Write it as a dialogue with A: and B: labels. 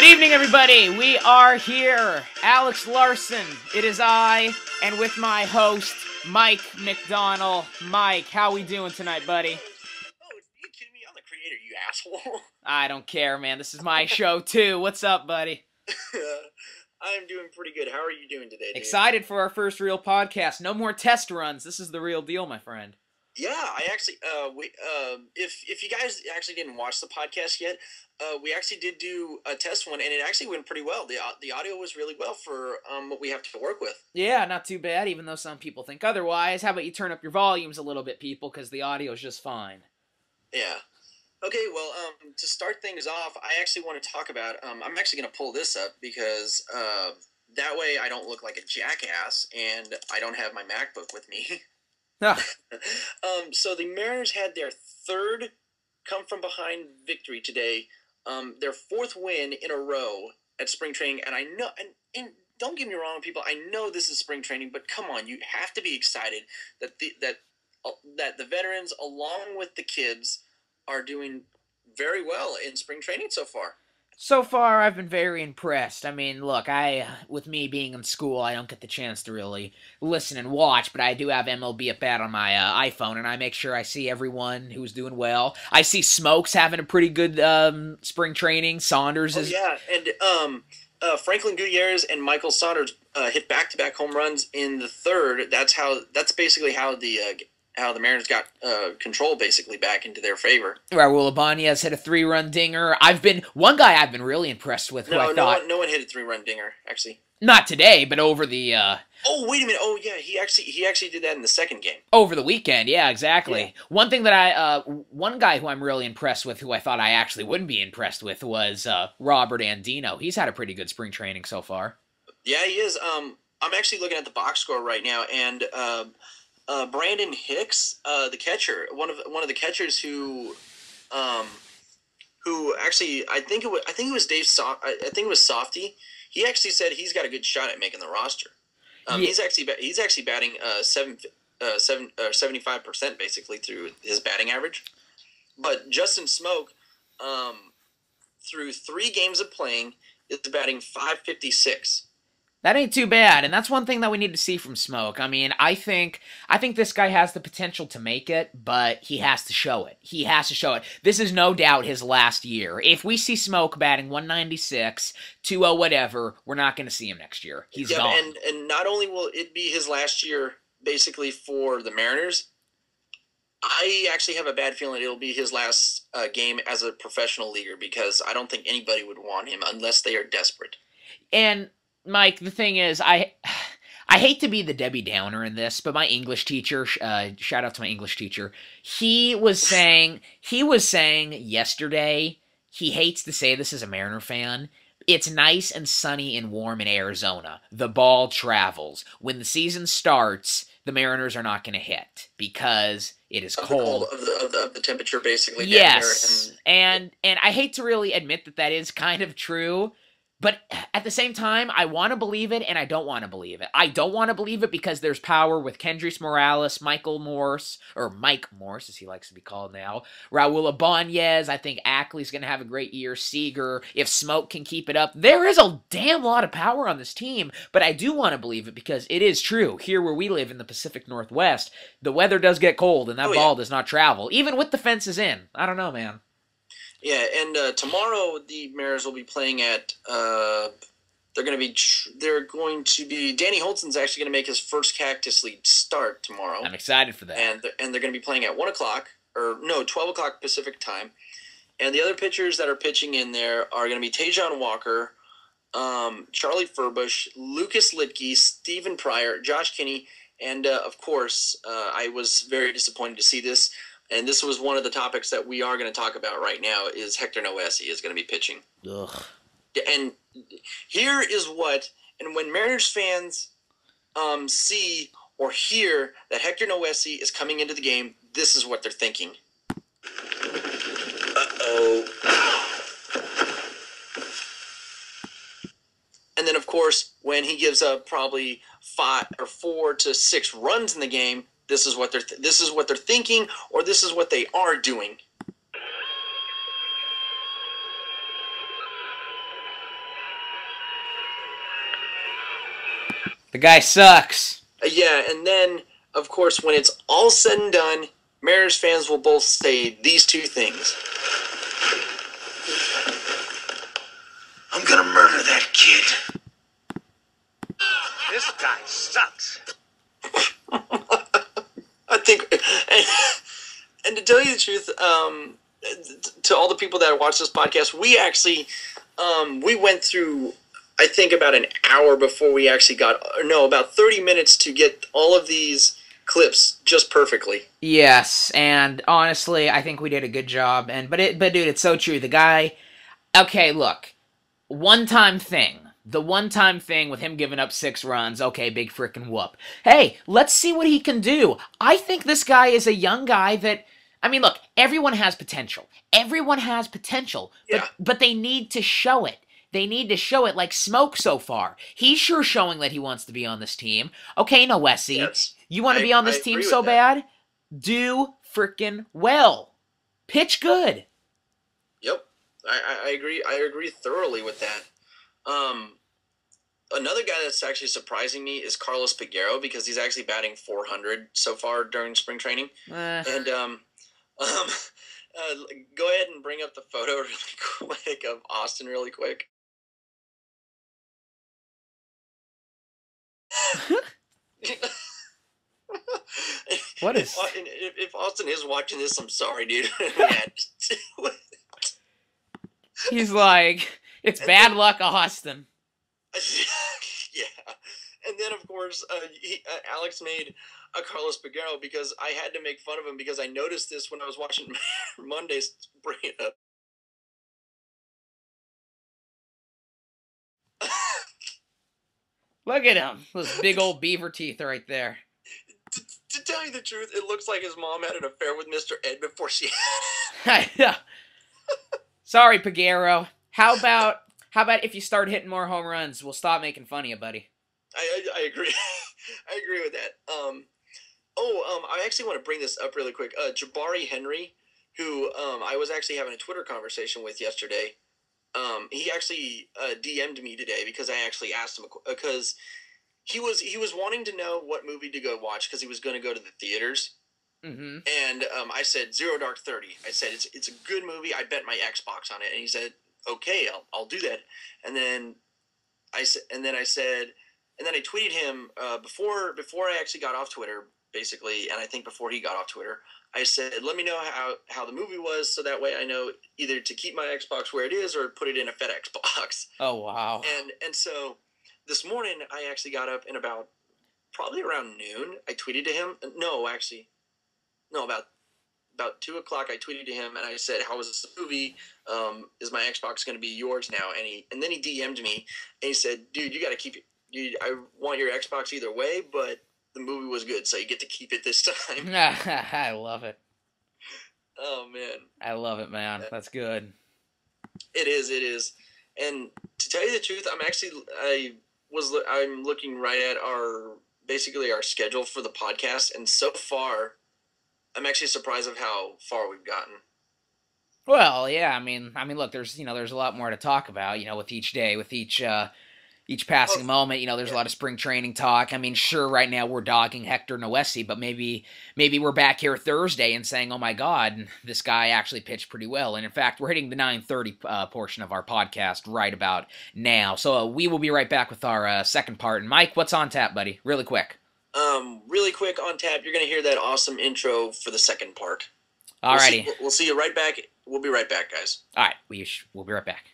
A: Good evening, everybody. We are here. Alex Larson. It is I, and with my host, Mike McDonald. Mike, how we doing tonight, buddy?
B: Oh, are you kidding me? I'm the creator, you asshole.
A: I don't care, man. This is my show, too. What's up, buddy?
B: I'm doing pretty good. How are you doing today, dude?
A: Excited for our first real podcast. No more test runs. This is the real deal, my friend.
B: Yeah, I actually, if you guys actually didn't watch the podcast yet, we actually did do a test one, and it actually went pretty well. The audio was really well for what we have to work with.
A: Yeah, not too bad, even though some people think otherwise. How about you turn up your volumes a little bit, people, because the audio is just fine.
B: Yeah. Okay, well, to start things off, I actually want to talk about, I'm actually going to pull this up because that way I don't look like a jackass, and I don't have my MacBook with me. So the Mariners had their third come-from-behind victory today, their fourth win in a row at spring training, and I know, and don't get me wrong, people, I know this is spring training, but come on, you have to be excited that the veterans, along with the kids, are doing very well in spring training so far.
A: So far, I've been very impressed. I mean, look, with me being in school, I don't get the chance to really listen and watch, but I do have MLB at bat on my iPhone, and I make sure I see everyone who's doing well. I see Smokes having a pretty good spring training. Saunders is...
B: yeah, and Franklin Gutierrez and Michael Saunders hit back-to-back home runs in the third. That's basically how the Mariners got control basically back into their favor.
A: Raul Ibanez hit a 3-run dinger. One guy I've been really impressed with.
B: No one hit a 3-run dinger actually.
A: Not today, but over the.
B: Oh, wait a minute! Oh yeah, he actually did that in the second game.
A: Over the weekend, yeah, exactly.
B: Yeah.
A: One thing that one guy who I'm really impressed with, who I thought I actually wouldn't be impressed with, was Robert Andino. He's had a pretty good spring training so far.
B: Yeah, he is. I'm actually looking at the box score right now, and Brandon Hicks, the catcher, one of the catchers who actually I think it was Dave I think it was Softy. He actually said he's got a good shot at making the roster. Yeah. He's actually batting 75% basically through his batting average. But Justin Smoke, through 3 games of playing, is batting .556.
A: That ain't too bad, and that's one thing that we need to see from Smoke. I mean, I think this guy has the potential to make it, but he has to show it. He has to show it. This is no doubt his last year. If we see Smoke batting 196, 2-0 whatever, we're not going to see him next year. He's gone.
B: And not only will it be his last year, basically, for the Mariners, I actually have a bad feeling it'll be his last game as a professional leaguer, because I don't think anybody would want him unless they are desperate.
A: And Mike, the thing is, I hate to be the Debbie Downer in this, but my English teacher, shout out to my English teacher, he was saying yesterday, he hates to say this as a Mariner fan, it's nice and sunny and warm in Arizona. The ball travels. When the season starts, the Mariners are not going to hit because it is cold.
B: Of the temperature, basically.
A: Yes, and I hate to really admit that is kind of true. But at the same time, I want to believe it, and I don't want to believe it. I don't want to believe it because there's power with Kendrys Morales, Mike Morse, as he likes to be called now, Raul Ibanez. I think Ackley's going to have a great year. Seager, if Smoke can keep it up. There is a damn lot of power on this team, but I do want to believe it because it is true. Here where we live in the Pacific Northwest, the weather does get cold, and that ball does not travel, even with the fences in. I don't know, man.
B: Yeah, and tomorrow the Mariners will be playing at. They're going to be. Danny Holton's actually going to make his first Cactus League start tomorrow.
A: I'm excited for that.
B: And they're going to be playing at 12 o'clock Pacific time. And the other pitchers that are pitching in there are going to be Tajon Walker, Charlie Furbush, Lucas Litke, Stephen Pryor, Josh Kinney, and of course, I was very disappointed to see this. And this was one of the topics that we are going to talk about right now, is Hector Noesi is going to be pitching.
A: Ugh.
B: And here is and when Mariners fans see or hear that Hector Noesi is coming into the game, this is what they're thinking. Uh-oh. And then, of course, when he gives up probably 4 to 6 runs in the game, this is what they're thinking, or this is what they are doing.
A: The guy sucks.
B: Yeah, and then, of course, when it's all said and done, Mariners fans will both say these two things. I'm gonna murder that kid.
C: This guy sucks.
B: I think, and to tell you the truth, to all the people that watch this podcast, we actually, we went through, I think, about an hour before we actually about 30 minutes to get all of these clips just perfectly.
A: Yes, and honestly, I think we did a good job. But dude, it's so true. The guy. Okay, look. One-time thing. The one-time thing with him giving up 6 runs, okay, big frickin' whoop. Hey, let's see what he can do. I think this guy is a young guy that, I mean, look, everyone has potential. Everyone has potential, but they need to show it. They need to show it like smoke so far. He's sure showing that he wants to be on this team. Okay, Noesi,
B: Yes,
A: you want to be on this team so bad? Do frickin' well. Pitch good.
B: Yep, I agree. I agree thoroughly with that. Another guy that's actually surprising me is Carlos Peguero because he's actually batting .400 so far during spring training. And go ahead and bring up the photo really quick of Austin really quick.
A: What is?
B: If Austin is watching this, I'm sorry, dude.
A: He's like, it's bad luck, Austin.
B: Yeah, and then of course, Alex made a Carlos Peguero because I had to make fun of him because I noticed this when I was watching Monday's Bring It Up.
A: Look at him. Those big old beaver teeth right there.
B: To tell you the truth, it looks like his mom had an affair with Mr. Ed before she
A: Sorry, Peguero. How about if you start hitting more home runs, we'll stop making fun of you, buddy.
B: I agree. I agree with that. I actually want to bring this up really quick. Jabari Henry, who I was actually having a Twitter conversation with yesterday. He actually DM'd me today because I actually asked him because he was wanting to know what movie to go watch because he was going to go to the theaters.
A: Mm-hmm.
B: And I said Zero Dark 30. I said it's a good movie. I bet my Xbox on it, and he said, "Okay, I'll do that." And then I tweeted him before I actually got off Twitter, basically, and I think before he got off Twitter, I said, "Let me know how the movie was, so that way I know either to keep my Xbox where it is or put it in a FedEx box."
A: Oh wow!
B: And so this morning I actually got up and probably around noon I tweeted to him. No, about 2 o'clock, I tweeted to him and I said, "How was this movie? Is my Xbox going to be yours now?" And then he DM'd me and he said, "Dude, you got to keep it. Dude, I want your Xbox either way, but the movie was good, so you get to keep it this time."
A: I love it.
B: Oh man,
A: I love it, man. That's good.
B: It is. And to tell you the truth, I'm looking right at our schedule for the podcast, and so far, I'm actually surprised of how far we've gotten.
A: Well, yeah, I mean, look, there's a lot more to talk about, with each day, with each passing moment, there's a lot of spring training talk. I mean, sure, right now we're dogging Hector Noesi, but maybe we're back here Thursday and saying, "Oh my God, this guy actually pitched pretty well." And in fact, we're hitting the 9:30 portion of our podcast right about now. So we will be right back with our second part. And Mike, what's on tap, buddy? Really quick.
B: Really quick on tap, you're going to hear that awesome intro for the second part.
A: Alrighty.
B: We'll see you right back. We'll be right back, guys.
A: All right, we'll be right back.